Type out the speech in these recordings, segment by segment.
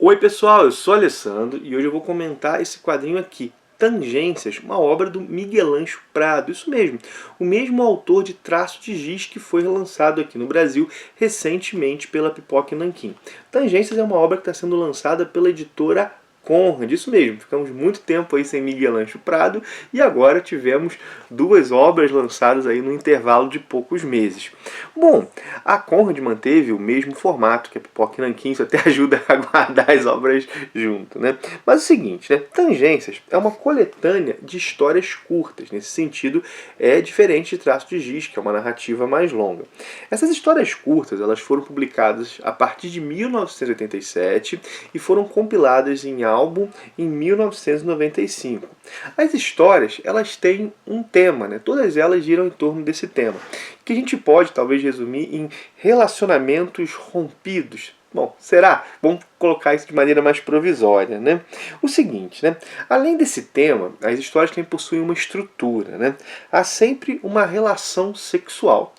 Oi pessoal, eu sou Alessandro e hoje eu vou comentar esse quadrinho aqui, Tangências, uma obra do Miguel Ângelo Prado, isso mesmo, o mesmo autor de Traço de Giz que foi relançado aqui no Brasil recentemente pela Pipoca e Nanquim. Tangências é uma obra que está sendo lançada pela editora Conrad, isso mesmo, ficamos muito tempo aí sem Miguel Ângelo Prado e agora tivemos duas obras lançadas aí no intervalo de poucos meses. Bom, a Conrad manteve o mesmo formato que a Pipoca e Nanquim, isso até ajuda a guardar as obras junto, né? Mas é o seguinte, né? Tangências é uma coletânea de histórias curtas, nesse sentido é diferente de Traço de Giz, que é uma narrativa mais longa. Essas histórias curtas, elas foram publicadas a partir de 1987 e foram compiladas em álbum em 1995. As histórias, elas têm um tema, né? Todas elas giram em torno desse tema, que a gente pode talvez resumir em relacionamentos rompidos. Bom, será? Vamos colocar isso de maneira mais provisória, né? O seguinte, né? Além desse tema, as histórias também possuem uma estrutura, né? Há sempre uma relação sexual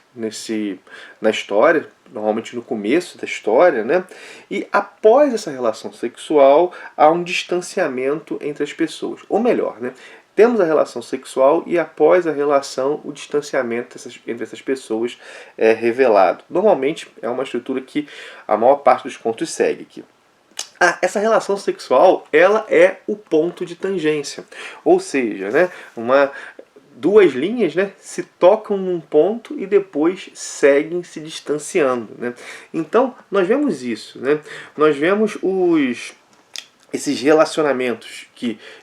na história, normalmente no começo da história, né? E após essa relação sexual, há um distanciamento entre as pessoas. Ou melhor, né? Temos a relação sexual e após a relação o distanciamento entre essas pessoas é revelado. Normalmente é uma estrutura que a maior parte dos contos segue aqui. Essa relação sexual, ela é o ponto de tangência. Ou seja, né, duas linhas, né, se tocam num ponto e depois seguem se distanciando, né? Então, nós vemos isso, né? Nós vemos esses relacionamentos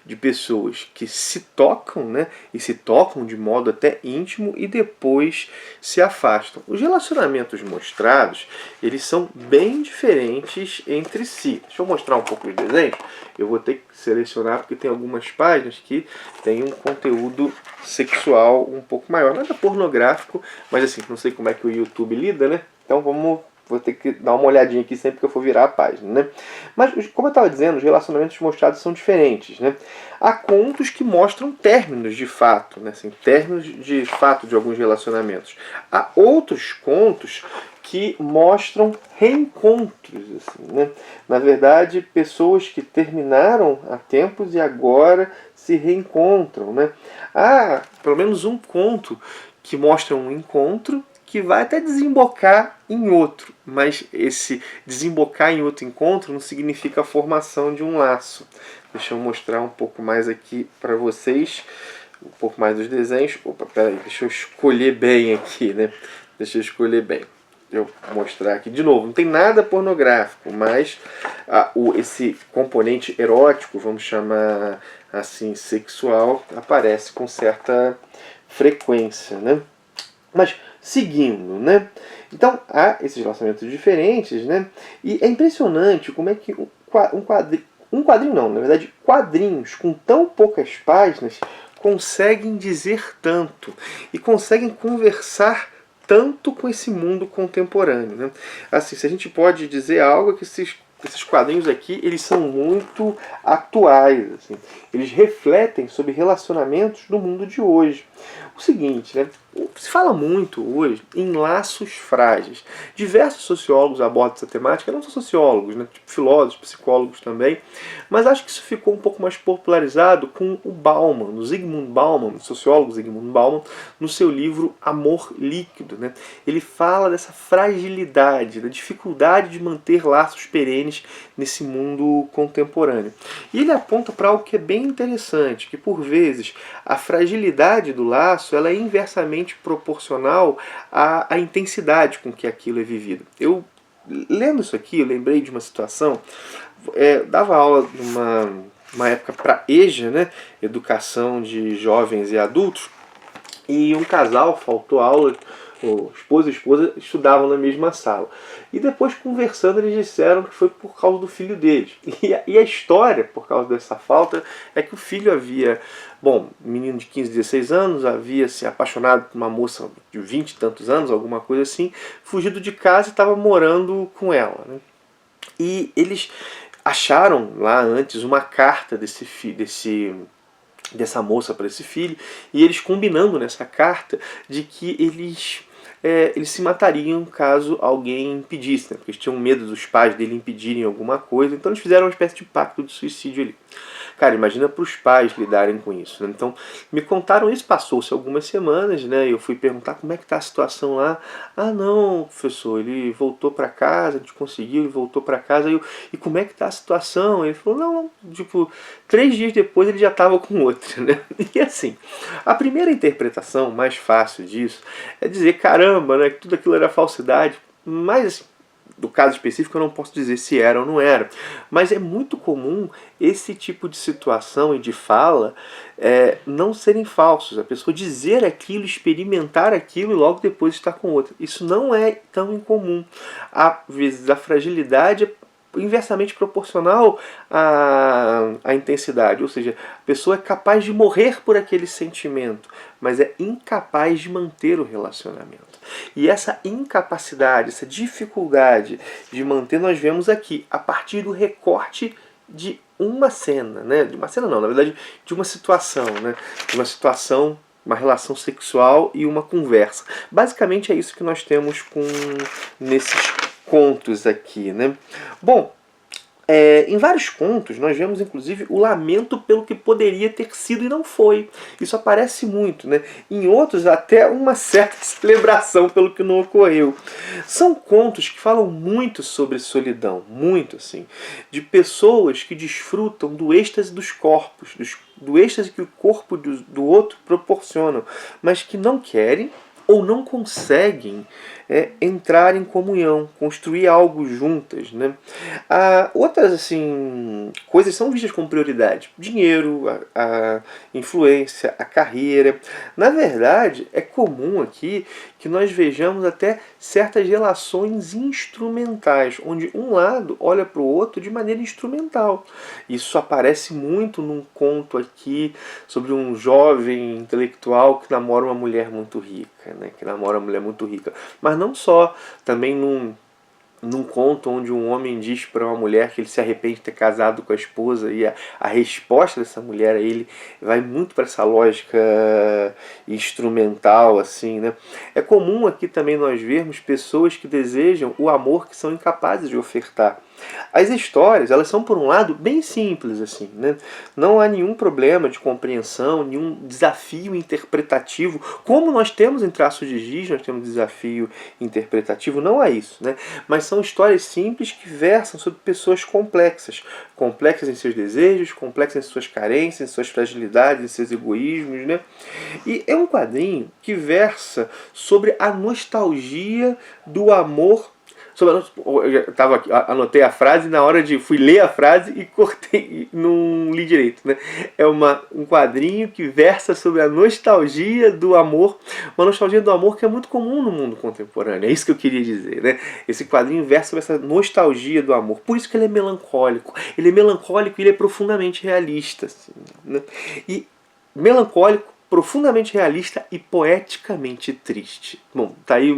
de pessoas que se tocam, né, e se tocam de modo até íntimo e depois se afastam. Os relacionamentos mostrados, eles são bem diferentes entre si. Deixa eu mostrar um pouco os desenhos. Eu vou ter que selecionar porque tem algumas páginas que tem um conteúdo sexual um pouco maior. Nada pornográfico, mas assim, não sei como é que o YouTube lida, né? Então vou ter que dar uma olhadinha aqui sempre que eu for virar a página, né? Mas, como eu estava dizendo, os relacionamentos mostrados são diferentes, né? Há contos que mostram términos de fato, né? Assim, términos de fato de alguns relacionamentos. Há outros contos que mostram reencontros, assim, né? Na verdade, pessoas que terminaram há tempos e agora se reencontram, né? Há pelo menos um conto que mostra um encontro que vai até desembocar em outro, mas esse desembocar em outro encontro não significa a formação de um laço. Deixa eu mostrar um pouco mais aqui para vocês, um pouco mais dos desenhos. Opa, peraí, deixa eu escolher bem aqui, né? Deixa eu escolher bem. Eu vou mostrar aqui de novo, não tem nada pornográfico, mas esse componente erótico, vamos chamar assim, sexual, aparece com certa frequência, né? Mas seguindo, né? Então há esses relacionamentos diferentes, né? E é impressionante como é que um quadrinho não, na verdade quadrinhos com tão poucas páginas conseguem dizer tanto e conseguem conversar tanto com esse mundo contemporâneo, né? Assim, se a gente pode dizer algo, é que esses quadrinhos aqui, eles são muito atuais, assim. Eles refletem sobre relacionamentos do mundo de hoje. O seguinte, né? Se fala muito hoje em laços frágeis. Diversos sociólogos abordam essa temática, não só sociólogos, né? Tipo filósofos, psicólogos também, mas acho que isso ficou um pouco mais popularizado com o Bauman, o Zygmunt Bauman, o sociólogo Zygmunt Bauman, no seu livro Amor Líquido, né? Ele fala dessa fragilidade, da dificuldade de manter laços perenes nesse mundo contemporâneo. E ele aponta para algo que é bem interessante, que por vezes a fragilidade do laço ela é inversamente proporcional à intensidade com que aquilo é vivido. Eu, lendo isso aqui, eu lembrei de uma situação, dava aula numa época para EJA, né, Educação de Jovens e Adultos, e um casal faltou aula, o esposo e a esposa estudavam na mesma sala. E depois, conversando, eles disseram que foi por causa do filho deles. E a história, por causa dessa falta, é que o filho havia, um menino de 15, 16 anos, havia se apaixonado por uma moça de 20 e tantos anos, alguma coisa assim, fugido de casa e estava morando com ela, né? E eles acharam lá antes uma carta dessa moça para esse filho, e eles combinando nessa carta de que eles eles se matariam caso alguém impedisse, né? Porque eles tinham medo dos pais dele impedirem alguma coisa, então eles fizeram uma espécie de pacto de suicídio ali. Cara, imagina para os pais lidarem com isso, né? Então, me contaram isso, passou-se algumas semanas, né? Eu fui perguntar como é que tá a situação lá. Ah, não, professor, ele voltou para casa, a gente conseguiu, ele voltou para casa. E como é que tá a situação? Ele falou, não, tipo, 3 dias depois ele já estava com outra, né? E assim, a primeira interpretação mais fácil disso é dizer, caramba, né, que tudo aquilo era falsidade, mas assim, do caso específico eu não posso dizer se era ou não era, mas é muito comum esse tipo de situação e de fala não serem falsos, a pessoa dizer aquilo, experimentar aquilo e logo depois estar com outra. Isso não é tão incomum. Às vezes a fragilidade é inversamente proporcional à intensidade, ou seja, a pessoa é capaz de morrer por aquele sentimento, mas é incapaz de manter o relacionamento. E essa incapacidade, essa dificuldade de manter, nós vemos aqui, a partir do recorte de uma cena, né? De uma cena não, na verdade, de uma situação, né? De uma situação, uma relação sexual e uma conversa. Basicamente é isso que nós temos nesses contos aqui, né? Bom, em vários contos nós vemos inclusive o lamento pelo que poderia ter sido e não foi. Isso aparece muito, né? Em outros até uma certa celebração pelo que não ocorreu. São contos que falam muito sobre solidão, muito assim, de pessoas que desfrutam do êxtase dos corpos, do êxtase que o corpo do outro proporciona, mas que não querem ou não conseguem entrar em comunhão, construir algo juntas, né? Outras assim, coisas são vistas como prioridade. Dinheiro, a influência, a carreira. Na verdade, é comum aqui que nós vejamos até certas relações instrumentais, onde um lado olha para o outro de maneira instrumental. Isso aparece muito num conto aqui sobre um jovem intelectual que namora uma mulher muito rica, né? Que namora uma mulher muito rica. Mas não só, também num conto onde um homem diz para uma mulher que ele se arrepende de ter casado com a esposa e a resposta dessa mulher a ele vai muito para essa lógica instrumental, assim, né? É comum aqui também nós vermos pessoas que desejam o amor que são incapazes de ofertar. As histórias, elas são por um lado bem simples, assim, né? Não há nenhum problema de compreensão, nenhum desafio interpretativo. Como nós temos em Traços de Giz, nós temos desafio interpretativo, não há isso, né? Mas são histórias simples que versam sobre pessoas complexas. Complexas em seus desejos, complexas em suas carências, em suas fragilidades, em seus egoísmos, né? E é um quadrinho que versa sobre a nostalgia do amor. Eu tava aqui, anotei a frase na hora de fui ler a frase e cortei, não li direito, né? É um quadrinho que versa sobre a nostalgia do amor, uma nostalgia do amor que é muito comum no mundo contemporâneo. É isso que eu queria dizer, né? Esse quadrinho versa sobre essa nostalgia do amor. Por isso que ele é melancólico. Ele é melancólico e ele é profundamente realista, assim, né? E melancólico, profundamente realista e poeticamente triste. Bom, tá aí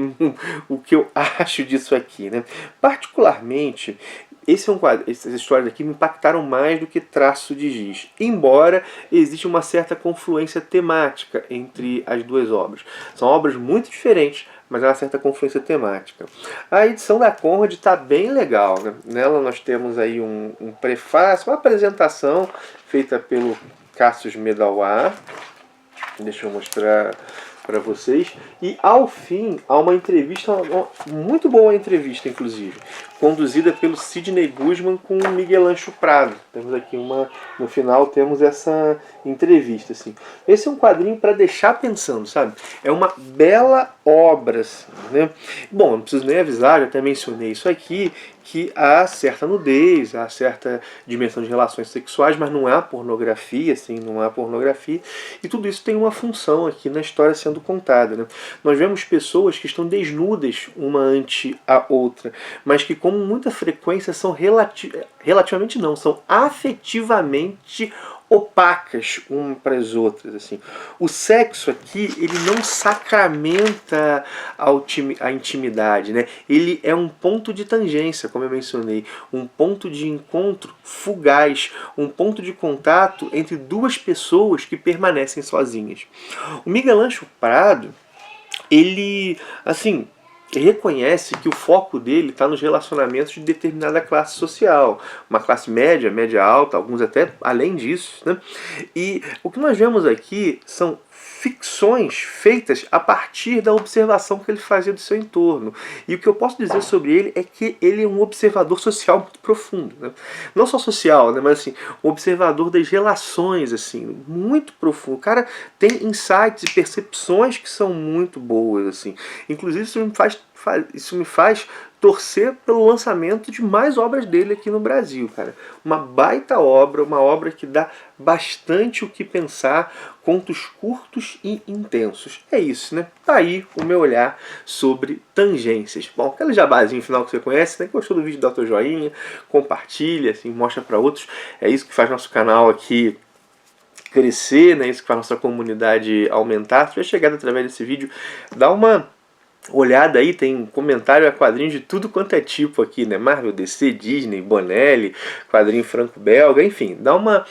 o que eu acho disso aqui, né? Particularmente, essas histórias aqui me impactaram mais do que Traço de Giz, embora exista uma certa confluência temática entre as duas obras. São obras muito diferentes, mas há uma certa confluência temática. A edição da Conrad está bem legal, né? Nela nós temos aí um prefácio, uma apresentação feita pelo Cassius Medawar. Deixa eu mostrar para vocês. E ao fim, há uma entrevista, muito boa entrevista, inclusive, conduzida pelo Sidney Guzman com o Miguel Ancho Prado. Temos aqui no final temos essa entrevista, assim. Esse é um quadrinho para deixar pensando, sabe? É uma bela obra, assim, né? Bom, não preciso nem avisar, já até mencionei isso aqui, que há certa nudez, há certa dimensão de relações sexuais, mas não há pornografia, assim, não há pornografia, e tudo isso tem uma função aqui na história sendo contada, né? Nós vemos pessoas que estão desnudas uma ante a outra, mas que com muita frequência são relativamente não, são afetivamente opacas umas para as outras, assim. O sexo aqui, ele não sacramenta a intimidade, né? Ele é um ponto de tangência, como eu mencionei, um ponto de encontro fugaz, um ponto de contato entre duas pessoas que permanecem sozinhas. O Miguel Ancho Prado, ele, assim, reconhece que o foco dele está nos relacionamentos de determinada classe social, uma classe média, média alta, alguns até além disso, né? E o que nós vemos aqui são ficções feitas a partir da observação que ele fazia do seu entorno. E o que eu posso dizer sobre ele é que ele é um observador social muito profundo, né? Não só social, né, mas assim, um observador das relações, assim, muito profundo. O cara tem insights e percepções que são muito boas, assim. Inclusive isso me faz torcer pelo lançamento de mais obras dele aqui no Brasil, cara. Uma baita obra, uma obra que dá bastante o que pensar, contos curtos e intensos. É isso, né? Tá aí o meu olhar sobre Tangências. Bom, aquele jabazinho final que você conhece, né? Gostou do vídeo, dá o teu joinha, compartilha, assim, mostra para outros. É isso que faz nosso canal aqui crescer, né? Isso que faz nossa comunidade aumentar. Se tiver chegado através desse vídeo, dá uma olhada aí, tem comentário a quadrinhos de tudo quanto é tipo aqui, né? Marvel, DC, Disney, Bonelli, quadrinho franco-belga, enfim. Dá uma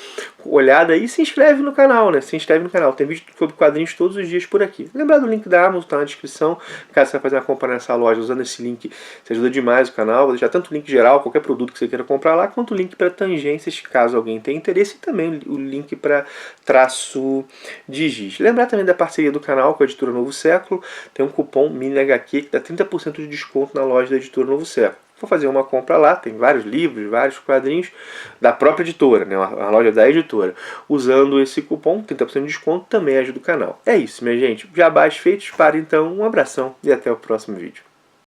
olhada aí e se inscreve no canal, né? Se inscreve no canal. Tem vídeo sobre quadrinhos todos os dias por aqui. Lembrar do link da Amazon, tá na descrição. Caso você vai fazer uma compra nessa loja usando esse link, você ajuda demais o canal. Vou deixar tanto o link geral, qualquer produto que você queira comprar lá, quanto o link para tangências, caso alguém tenha interesse, e também o link para traço de giz. Lembrar também da parceria do canal com a editora Novo Século. Tem um cupom MiniHQ que dá 30% de desconto na loja da editora Novo Século. Vou fazer uma compra lá, tem vários livros, vários quadrinhos da própria editora, né, a loja da editora. Usando esse cupom, 30% de desconto, também ajuda o canal. É isso, minha gente. Jabás feitos, para então, um abração e até o próximo vídeo.